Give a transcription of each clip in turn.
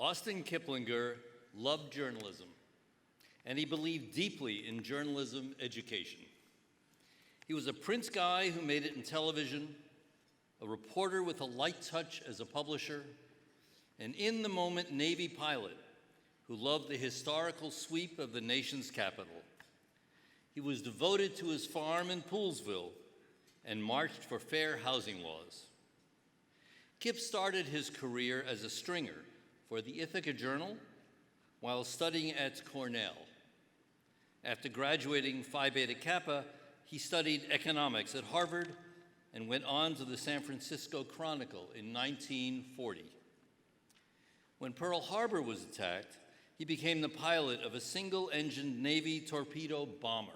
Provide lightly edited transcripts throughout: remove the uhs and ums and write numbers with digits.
Austin Kiplinger loved journalism, and he believed deeply in journalism education. He was a Prince guy who made it in television, a reporter with a light touch as a publisher, an in-the-moment Navy pilot who loved the historical sweep of the nation's capital. He was devoted to his farm in Poolesville and marched for fair housing laws. Kip started his career as a stringer for the Ithaca Journal while studying at Cornell. After graduating Phi Beta Kappa, he studied economics at Harvard and went on to the San Francisco Chronicle in 1940. When Pearl Harbor was attacked, he became the pilot of a single-engined Navy torpedo bomber.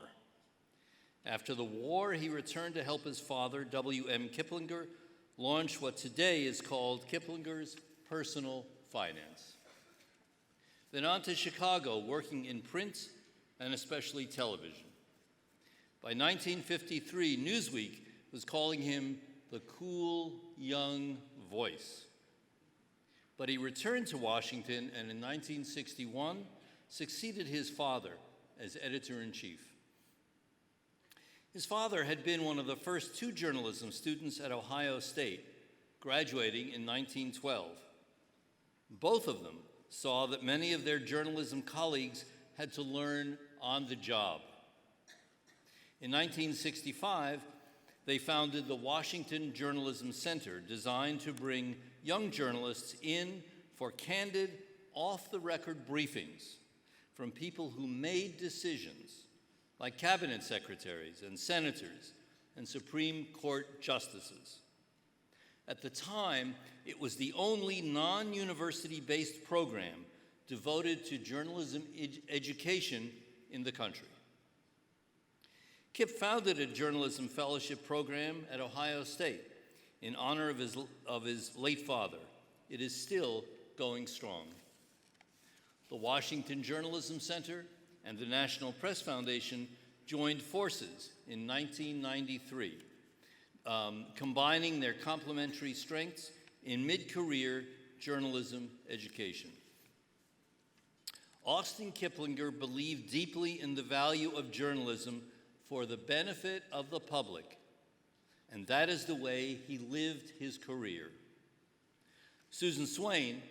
After the war, he returned to help his father, W.M. Kiplinger, launch what today is called Kiplinger's Personal Finance. Then on to Chicago, working in print and especially television. By 1953, Newsweek was calling him the cool, young voice. But he returned to Washington and in 1961 succeeded his father as editor-in-chief. His father had been one of the first two journalism students at Ohio State, graduating in 1912. Both of them saw that many of their journalism colleagues had to learn on the job. In 1965, they founded the Washington Journalism Center, designed to bring young journalists in for candid, off-the-record briefings from people who made decisions, like cabinet secretaries and senators and Supreme Court justices. At the time, it was the only non-university-based program devoted to journalism education in the country. Kip founded a journalism fellowship program at Ohio State in honor of his late father. It is still going strong. The Washington Journalism Center and the National Press Foundation joined forces in 1993, combining their complementary strengths in mid-career journalism education. Austin Kiplinger believed deeply in the value of journalism for the benefit of the public, and that is the way he lived his career. Susan Swain,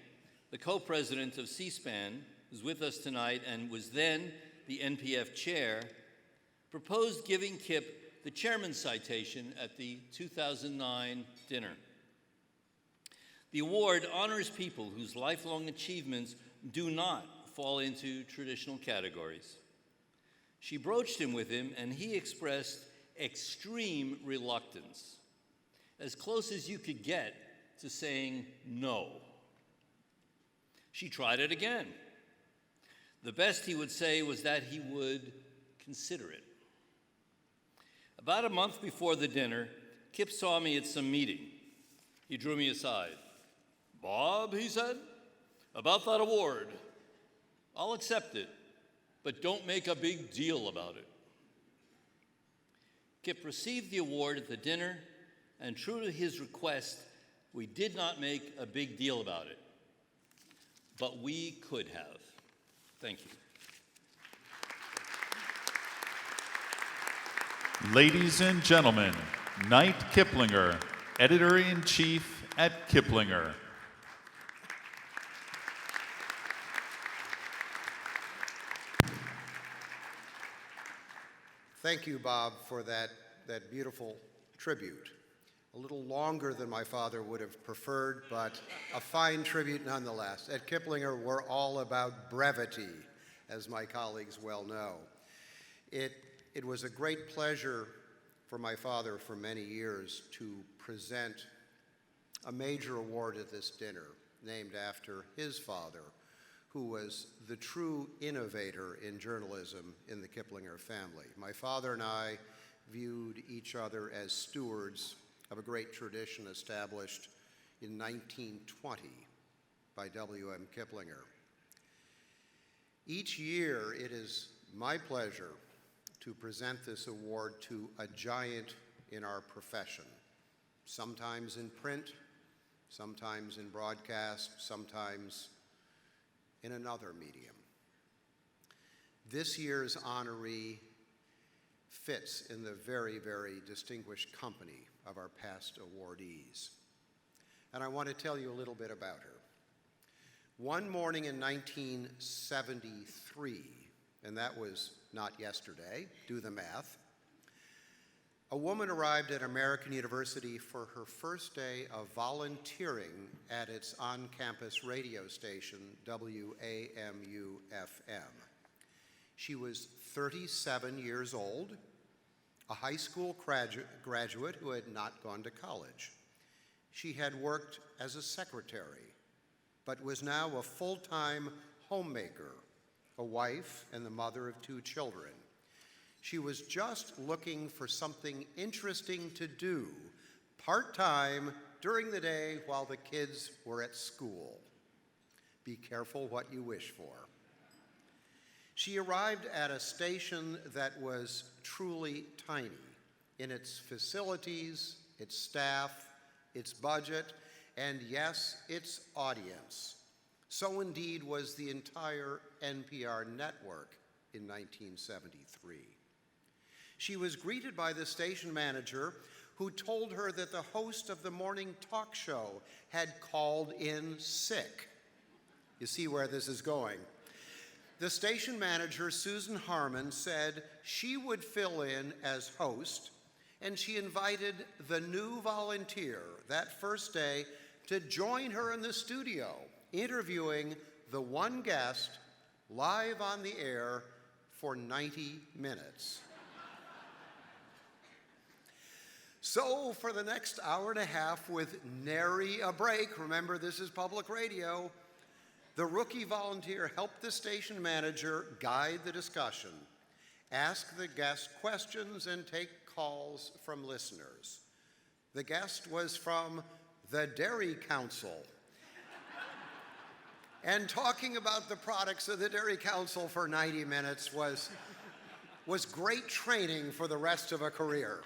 the co-president of C-SPAN, who's with us tonight and was then the NPF chair, proposed giving Kip the chairman's citation at the 2009 dinner. The award honors people whose lifelong achievements do not fall into traditional categories. She broached him with him, and he expressed extreme reluctance, as close as you could get to saying no. She tried it again. The best he would say was that he would consider it. About a month before the dinner, Kip saw me at some meeting. He drew me aside. "Bob," he said, "about that award, I'll accept it, but don't make a big deal about it." Kip received the award at the dinner, and true to his request, we did not make a big deal about it. But we could have. Thank you. Ladies and gentlemen, Knight Kiplinger, Editor-in-Chief at Kiplinger. Thank you, Bob, for that beautiful tribute. A little longer than my father would have preferred, but a fine tribute nonetheless. At Kiplinger, we're all about brevity, as my colleagues well know. It was a great pleasure for my father for many years to present a major award at this dinner named after his father, who was the true innovator in journalism in the Kiplinger family. My father and I viewed each other as stewards of a great tradition established in 1920 by W.M. Kiplinger. Each year, it is my pleasure to present this award to a giant in our profession, sometimes in print, sometimes in broadcast, sometimes in another medium. This year's honoree fits in the very, very distinguished company of our past awardees. And I want to tell you a little bit about her. One morning in 1973, and that was not yesterday, do the math, a woman arrived at American University for her first day of volunteering at its on-campus radio station, WAMU-FM. She was 37 years old, a high school graduate who had not gone to college. She had worked as a secretary, but was now a full-time homemaker, a wife, and the mother of 2 children. She was just looking for something interesting to do part-time during the day while the kids were at school. Be careful what you wish for. She arrived at a station that was truly tiny in its facilities, its staff, its budget, and yes, its audience. So indeed was the entire NPR network in 1973. She was greeted by the station manager, who told her that the host of the morning talk show had called in sick. You see where this is going. The station manager, Susan Harmon, said she would fill in as host, and she invited the new volunteer that first day to join her in the studio, interviewing the one guest live on the air for 90 minutes. So for the next hour and a half, with nary a break, remember this is public radio, the rookie volunteer helped the station manager guide the discussion, ask the guest questions, and take calls from listeners. The guest was from the Dairy Council. And talking about the products of the Dairy Council for 90 minutes was great training for the rest of a career.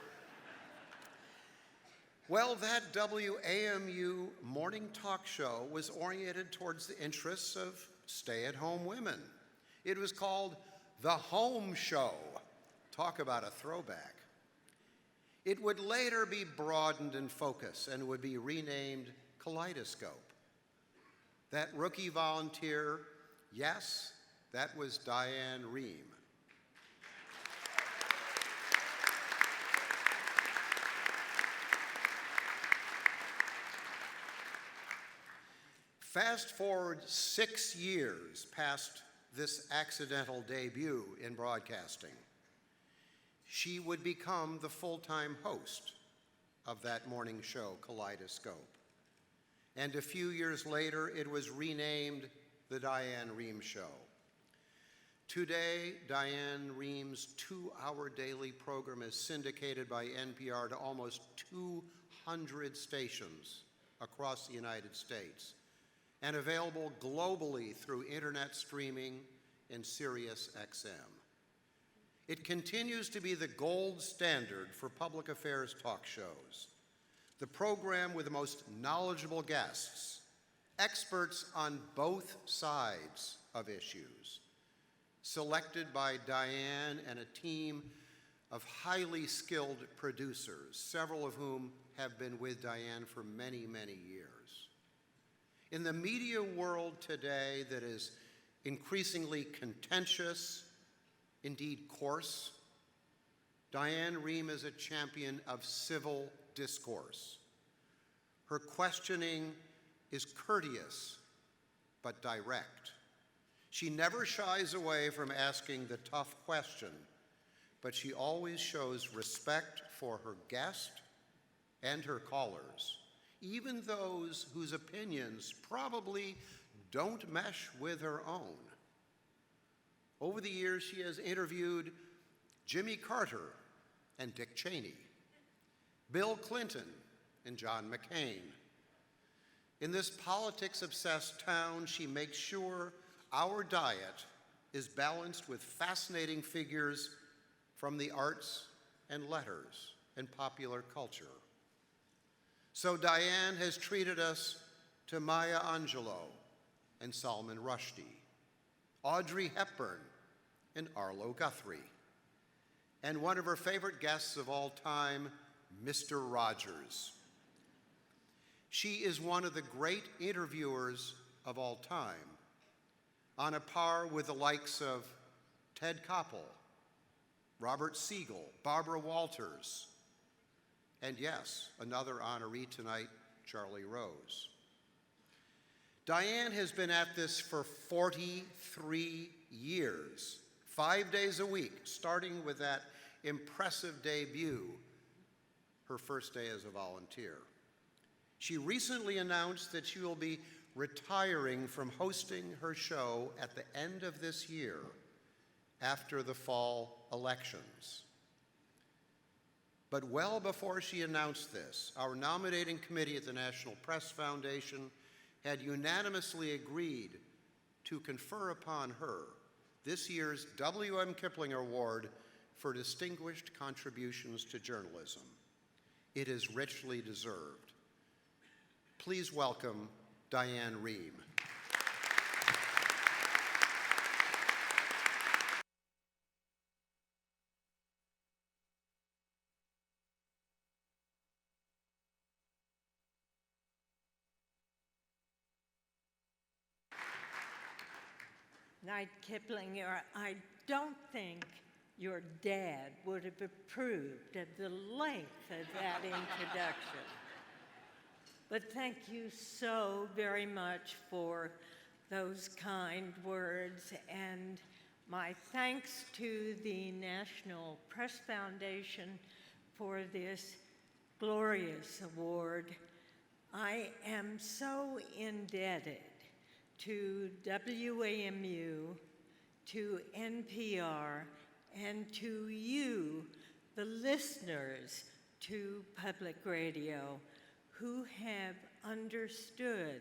Well, that WAMU morning talk show was oriented towards the interests of stay-at-home women. It was called The Home Show. Talk about a throwback. It would later be broadened in focus and would be renamed Kaleidoscope. That rookie volunteer, yes, that was Diane Rehm. Fast forward 6 years past this accidental debut in broadcasting. She would become the full-time host of that morning show, Kaleidoscope. And a few years later, it was renamed The Diane Rehm Show. Today, Diane Rehm's 2-hour daily program is syndicated by NPR to almost 200 stations across the United States, and available globally through internet streaming and Sirius XM. It continues to be the gold standard for public affairs talk shows, the program with the most knowledgeable guests, experts on both sides of issues, selected by Diane and a team of highly skilled producers, several of whom have been with Diane for many, many years. In the media world today that is increasingly contentious, indeed coarse, Diane Rehm is a champion of civil discourse. Her questioning is courteous but direct. She never shies away from asking the tough question, but she always shows respect for her guest and her callers, even those whose opinions probably don't mesh with her own. Over the years, she has interviewed Jimmy Carter and Dick Cheney, Bill Clinton and John McCain. In this politics-obsessed town, she makes sure our diet is balanced with fascinating figures from the arts and letters and popular culture. So Diane has treated us to Maya Angelou and Salman Rushdie, Audrey Hepburn, and Arlo Guthrie. And one of her favorite guests of all time, Mr. Rogers. She is one of the great interviewers of all time, on a par with the likes of Ted Koppel, Robert Siegel, Barbara Walters, and yes, another honoree tonight, Charlie Rose. Diane has been at this for 43 years, 5 days a week, starting with that impressive debut, her first day as a volunteer. She recently announced that she will be retiring from hosting her show at the end of this year after the fall elections. But well before she announced this, our nominating committee at the National Press Foundation had unanimously agreed to confer upon her this year's W.M. Kiplinger Award for Distinguished Contributions to Journalism. It is richly deserved. Please welcome Diane Rehm. Knight Kiplinger, I don't think your dad would have approved of the length of that introduction. But thank you so very much for those kind words, and my thanks to the National Press Foundation for this glorious award. I am so indebted to WAMU, to NPR, and to you, the listeners to public radio, who have understood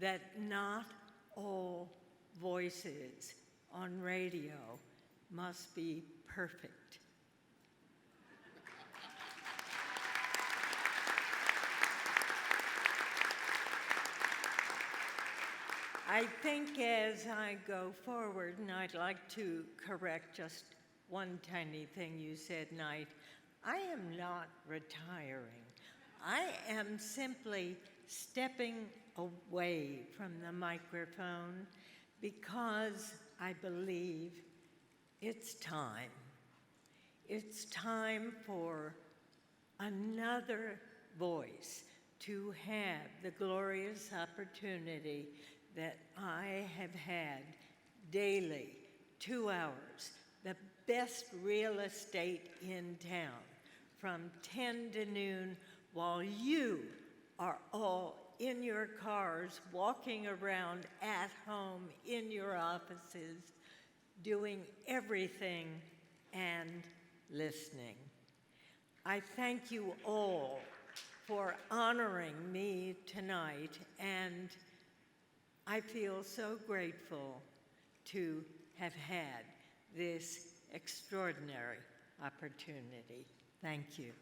that not all voices on radio must be perfect. I think as I go forward, and I'd like to correct just one tiny thing you said, Knight, I am not retiring. I am simply stepping away from the microphone because I believe it's time. It's time for another voice to have the glorious opportunity that I have had daily, 2 hours, the best real estate in town, from 10 to noon, while you are all in your cars, walking around at home, in your offices, doing everything and listening. I thank you all for honoring me tonight, and I feel so grateful to have had this extraordinary opportunity. Thank you.